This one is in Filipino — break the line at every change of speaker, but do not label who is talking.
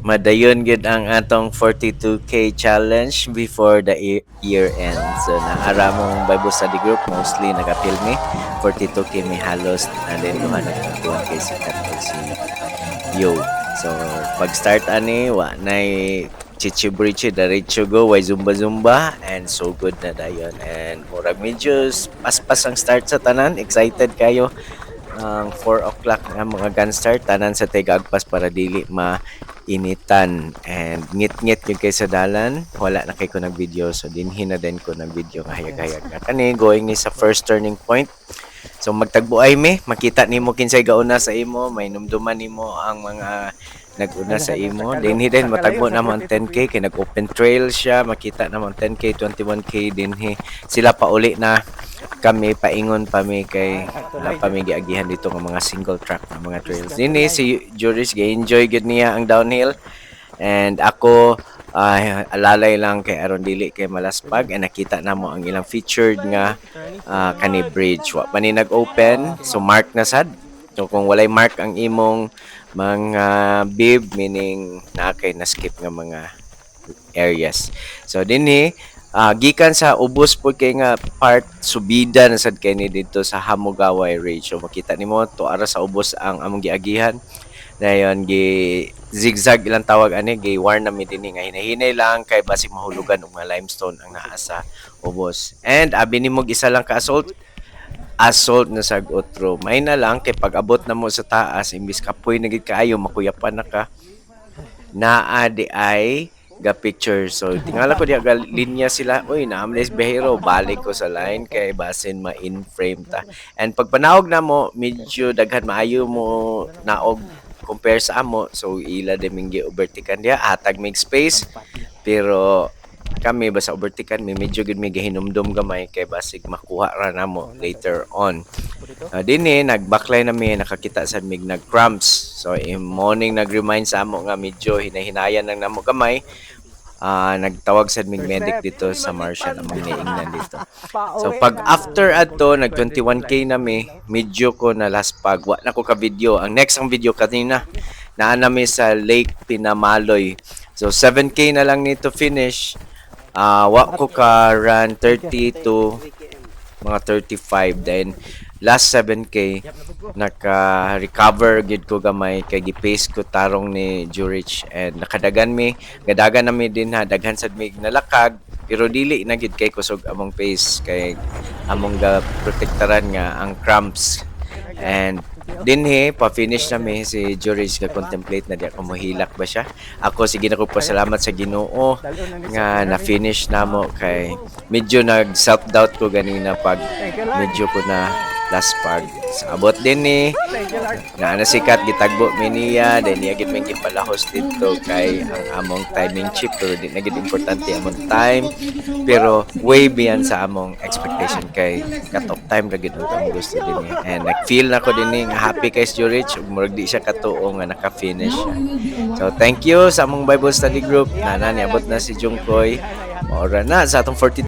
Madayon gid ang atong 42K challenge before the year end. So naara mong Bible study group mostly nagapilmi 42K may halos and then duha na 21K si Katog si Yo. So pag start ani wa nay chichibrichi diretso go way zumba zumba and so good na dayon and murag medyo paspas ang start sa tanan, excited kayo ang 4 o'clock nga mga gun start tanan sa tigagpas para dili initan and ngit-ngit yung kay sa dalan wala na kay ko nag video so dinhin na din ko nag video nga hayag-hayag na kani going ni sa first turning point so magtagbo ay me makita nimo kinsay gauna sa imo may numduman nimo ang mga nag-una sa imo dinhi din matagbo naman 10K kay nag-open trail siya makita naman 10K 21K dinhi sila pa uli na kami paingon pa mi kay wala pa mi giagihan dito ng mga single track na mga trails dinhi si Juris gi-enjoy gid niya ang downhill and ako alalay lang kay aron dili kay malaspag and nakita namo ang ilang featured nga kani bridge wa pa ni nag-open so mark na sad so kung walay mark ang imong mga bib meaning na kay na skip nga mga areas so dinhi gikan sa ubos po kay nga part subida na sad kay ni dito sa Hamugaway Ridge so makita nimo to ara sa ubos ang among giagihan dayon gi zigzag ilang tawag ani gi warn na mi dinhi nga hinahinay lang kay basig mahulugan og mga limestone ang naa sa ubos and abi nimo isa lang ka assault na sa otro may na lang kay pag abot na mo sa taas imbis kapoy na gid kaayo makuyapan na ka naa di ay ga picture so tingala ko diya ga linya sila uy naamnes behero balik ko sa line kay basin ma in frame ta and pag panawag na mo medyo daghan maayo mo naog compare sa amo so ila deminggi overtikan diya hatag mig space pero kami basta overtikan mi medyo gid mi gahinumdum gamay kay basig makuha ra namo later on dinhi nag-backline na mi nakakita sa mig nag cramps so in morning nag-remind sa amo nga medyo hinahinayan lang namo gamay nagtawag sa mig medic dito sa Marshall among niingnan dito so pag after adto nag 21K na mi medyo ko na last pag wa na ko ka video ang next ang video kanina naa na mi sa Lake Pinamaloy so 7K na lang nito finish wa ko ka run 30 to mga 35 then last 7K naka-recover gid ko gamay kay gi-pace ko tarong ni Jurich and nakadagan mi gadagan na mi din ha daghan sad mi nalakag pero dili na gid kay kusog among pace kay among ga protektaran nga ang cramps and dinhi pa-finish na mi si Jurich nga contemplate na di ako mohilak ba siya ako sige na ko pasalamat sa Ginoo nga na-finish namo kay medyo nag self-doubt ko ganina pag medyo ko na last pag sa abot din ni nga nasikat gitagbo mi niya then niya gid may gipalahos dito kay ang among timing chip pero di na gid importante among time pero way beyond sa among expectation kay cut-off time ra gid ang gusto din niya and nag-feel na ko din nga happy kay Jurich ug murag di siya katuo nga naka-finish siya so thank you sa among Bible study group na niabot na si Jungkoy maura na sa atong 40